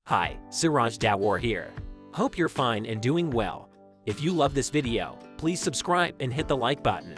Hi, Siraj Dawar here. Hope you're fine and doing well. If you love this video, please subscribe and hit the like button.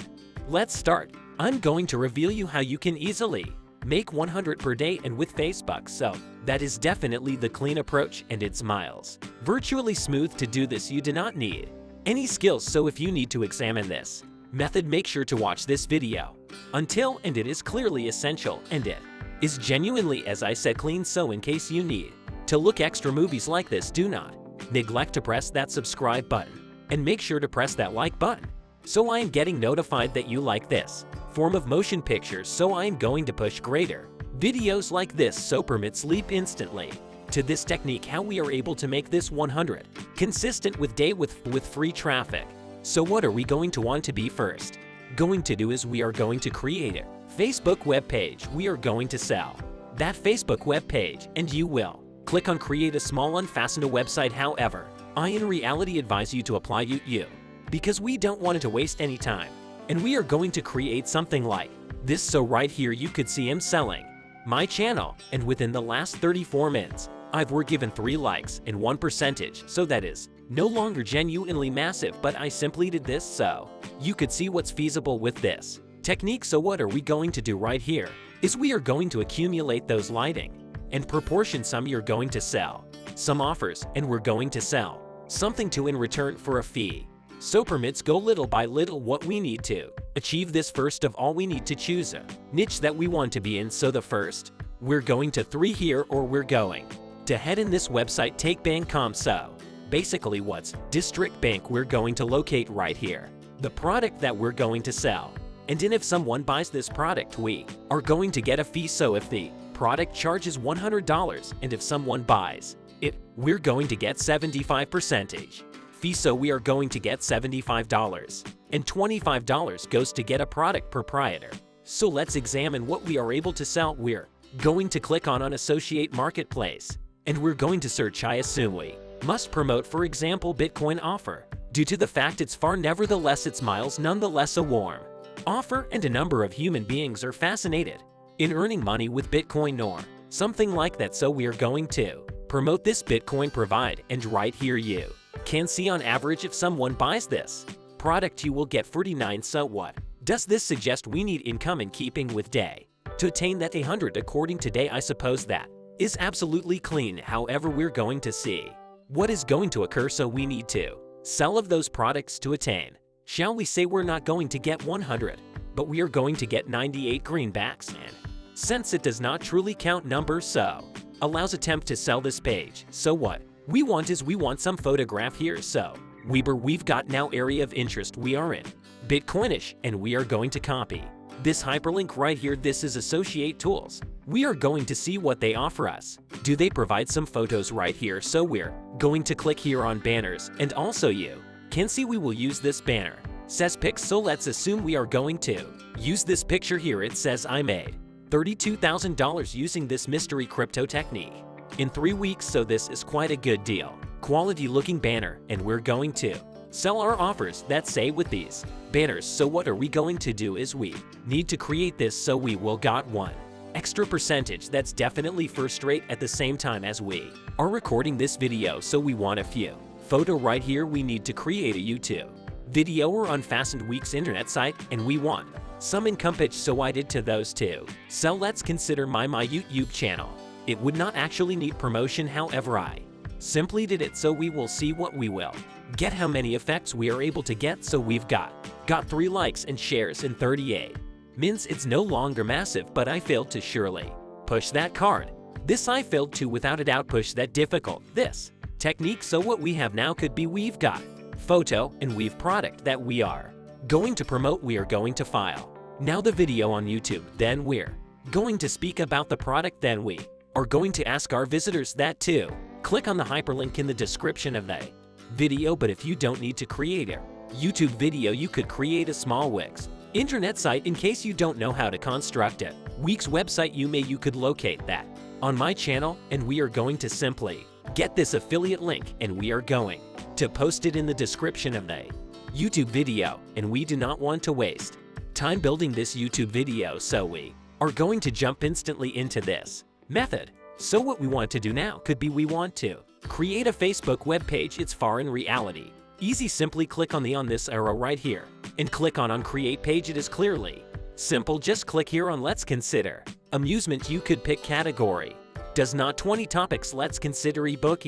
Let's start. I'm going to reveal you how you can easily make 100 per day and with Facebook, so that is definitely the clean approach and it's miles. Virtually smooth. To do this you do not need any skills, so if you need to examine this method, make sure to watch this video until and it is clearly essential and it is genuinely, as I said, clean. So in case you need to look extra movies like this, do not neglect to press that subscribe button and make sure to press that like button. So I am getting notified that you like this form of motion pictures, so I am going to push greater videos like this, so permit sleep instantly. To this technique, how we are able to make this 100 consistent with day with free traffic. So what are we going to want to be first going to do is we are going to create a Facebook web page. We are going to sell that Facebook web page and you will click on create a small unfasten a website. However, I in reality advise you to apply you because we don't want it to waste any time. And we are going to create something like this. So right here you could see him selling my channel, and within the last 34 minutes, were given 3 likes and 1%, so that is no longer genuinely massive, but I simply did this so you could see what's feasible with this technique. So what are we going to do right here is we are going to accumulate those lighting and proportion. Some you're going to sell some offers and we're going to sell something to in return for a fee. So permits go little by little. What we need to achieve this, first of all we need to choose a niche that we want to be in. So the first, we're going to 3 here, or we're going to head in this website take bank.com. So basically what's district bank, we're going to locate right here the product that we're going to sell, and then if someone buys this product we are going to get a fee. So if the product charges $100 and if someone buys it, we're going to get 75% fee, so we are going to get $75 and $25 goes to get a product proprietor. So let's examine what we are able to sell. We're going to click on associate marketplace and we're going to search. I assume we must promote, for example, Bitcoin offer. Due to the fact it's far, nevertheless it's miles, nonetheless a warm offer, and a number of human beings are fascinated in earning money with Bitcoin or something like that. So we are going to promote this Bitcoin provide, and right here you can see on average if someone buys this product you will get 49. So what does this suggest? We need income in keeping with day to attain that 100 according to day. I suppose that is absolutely clean. However, we're going to see what is going to occur, so we need to sell of those products to attain, shall we say, we're not going to get 100 but we are going to get 98 greenbacks, and since it does not truly count numbers, so allows attempt to sell this page. So what we want is we want some photograph here. So we've got now area of interest, we are in Bitcoinish, and we are going to copy this hyperlink right here. This is associate tools. We are going to see what they offer us. Do they provide some photos right here? So we're going to click here on banners, and also you can see we will use this banner says pics. So let's assume we are going to use this picture here. It says I made $32,000 using this mystery crypto technique in 3 weeks. So this is quite a good deal, quality looking banner, and we're going to sell our offers that say with these banners. So what are we going to do is we need to create this, so we will got 1 extra percentage. That's definitely first rate at the same time as we are recording this video. So we want a few photo right here. We need to create a YouTube video or unfastened week's internet site, and we want some income pitch. So I did to those two. So let's consider my YouTube channel. It would not actually need promotion, however I simply did it. So we will see what we will get, how many effects we are able to get. So we've got 3 likes and shares and 38 minutes. It's no longer massive, but I failed to surely push that card. This I failed to without a doubt push that difficult this technique. So what we have now could be we've got photo and we've product that we are going to promote. We are going to file now the video on YouTube, then we're going to speak about the product, then we are going to ask our visitors that too. Click on the hyperlink in the description of the video. But if you don't need to create a YouTube video, you could create a small Wix internet site. In case you don't know how to construct a Wix website, you could locate that on my channel, and we are going to simply get this affiliate link and we are going to post it in the description of the YouTube video. And we do not want to waste time building this YouTube video, so we are going to jump instantly into this method. So what we want to do now could be we want to create a Facebook web page. It's far in reality. Easy, simply click on this arrow right here and click on create page. It is clearly simple. Just click here on let's consider amusement. You could pick category. Does not 20 topics. Let's consider ebook.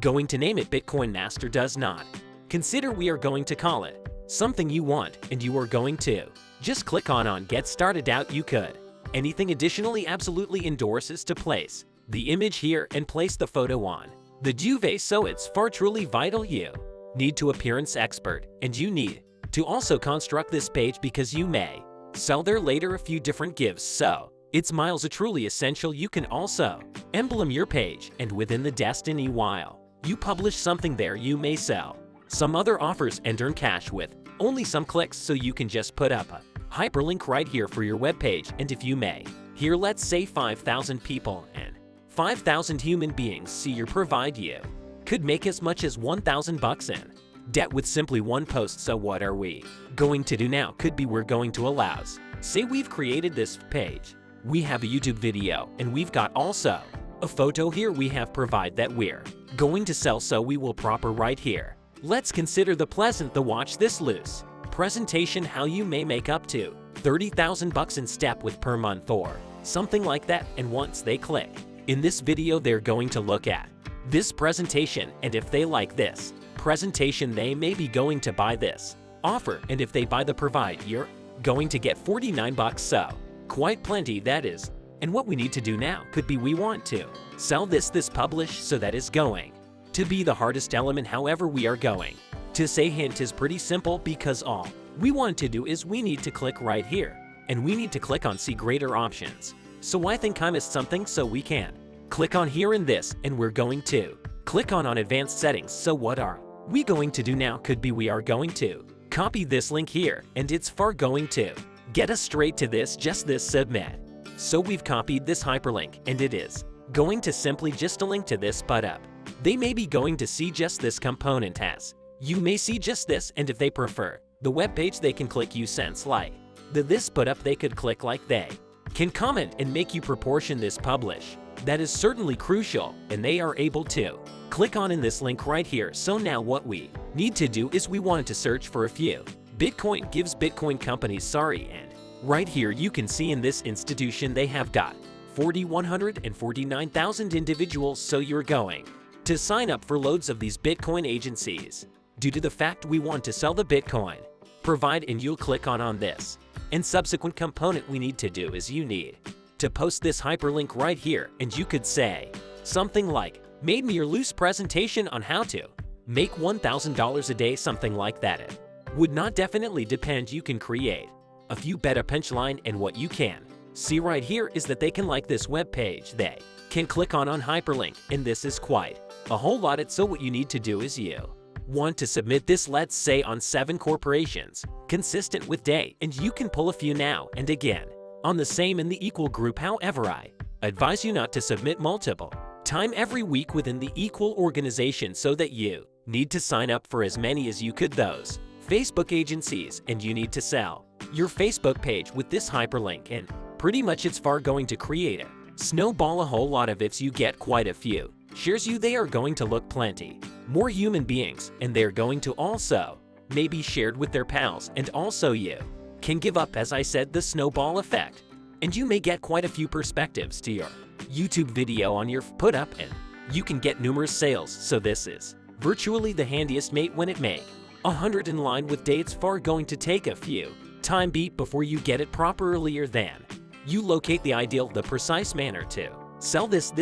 Going to name it Bitcoin Master. Does not consider. We are going to call it something you want, and you are going to just click on get started out. You could anything. Additionally, absolutely endorses to place the image here and place the photo on the duvet. So it's far truly vital. You need to appearance expert, and you need to also construct this page because you may sell there later a few different gifts. So it's miles a truly essential. You can also emblem your page, and within the destiny while you publish something there, you may sell some other offers and earn cash with only some clicks. So you can just put up a hyperlink right here for your web page, and if you may, here let's say 5,000 people and 5,000 human beings see your provide, you could make as much as $1,000 in debt with simply one post. So what are we going to do now? Could be we're going to allows. Say we've created this page. We have a YouTube video, and we've got also a photo here we have provide that we're going to sell. So we will proper right here. Let's consider the pleasant, the watch this loose presentation, how you may make up to $30,000 in step with per month or something like that. And once they click in this video, they're going to look at this presentation, and if they like this presentation, they may be going to buy this offer, and if they buy the provide, you're going to get $49. So quite plenty, that is. And what we need to do now could be we want to sell this publish. So that is going to be the hardest element. However, we are going to say hint is pretty simple, because all we want to do is we need to click right here, and we need to click on see greater options. So I think I missed something, so we can click on here in this, and we're going to click on advanced settings. So what are we going to do now could be we are going to copy this link here, and it's far going to get us straight to this, just this submit. So we've copied this hyperlink, and it is going to simply just a link to this but up. They may be going to see just this component as you may see just this, and if they prefer the web page, they can click you sense like this put up. They could click like they can comment and make you proportion this publish. That is certainly crucial, and they are able to click on in this link right here. So now what we need to do is we wanted to search for a few Bitcoin gives Bitcoin companies, and right here you can see in this institution they have got 149,000 individuals. So you're going to sign up for loads of these Bitcoin agencies due to the fact we want to sell the Bitcoin provide, and you'll click on this. And subsequent component we need to do is you need to post this hyperlink right here, and you could say something like made me your loose presentation on how to make $1,000 a day, something like that. It would not definitely depend. You can create a few better punchline, and what you can see right here is that they can like this web page, they can click on hyperlink, and this is quite a whole lot. So what you need to do is you want to submit this, let's say on 7 corporations consistent with day, and you can pull a few now and again on the same in the equal group. However, I advise you not to submit multiple time every week within the equal organization, so that you need to sign up for as many as you could those Facebook agencies, and you need to sell your Facebook page with this hyperlink, and pretty much it's far going to create a snowball, a whole lot of ifs. You get quite a few shares, they are going to look plenty more human beings, and they're going to also may be shared with their pals, and also you can give up, as I said, the snowball effect, and you may get quite a few perspectives to your YouTube video on your put up, and you can get numerous sales. So this is virtually the handiest mate when it make 100 in line with day. It's far going to take a few time beat before you get it proper earlier than you locate the ideal, the precise manner to sell this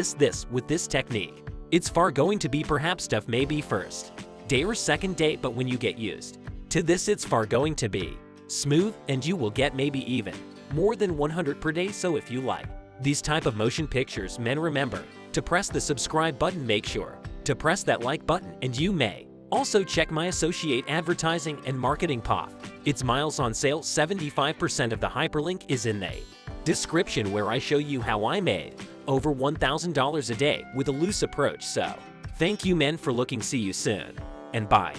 with this technique. It's far going to be perhaps stuff maybe first day or second day, but when you get used to this, it's far going to be smooth, and you will get maybe even more than 100 per day. So if you like these type of motion pictures, men, remember to press the subscribe button, make sure to press that like button, and you may also check my associate advertising and marketing path. It's miles on sale. 75% of the hyperlink is in the description, where I show you how I made over $1,000 a day with a loose approach. So thank you, men, for looking. See you soon, and bye.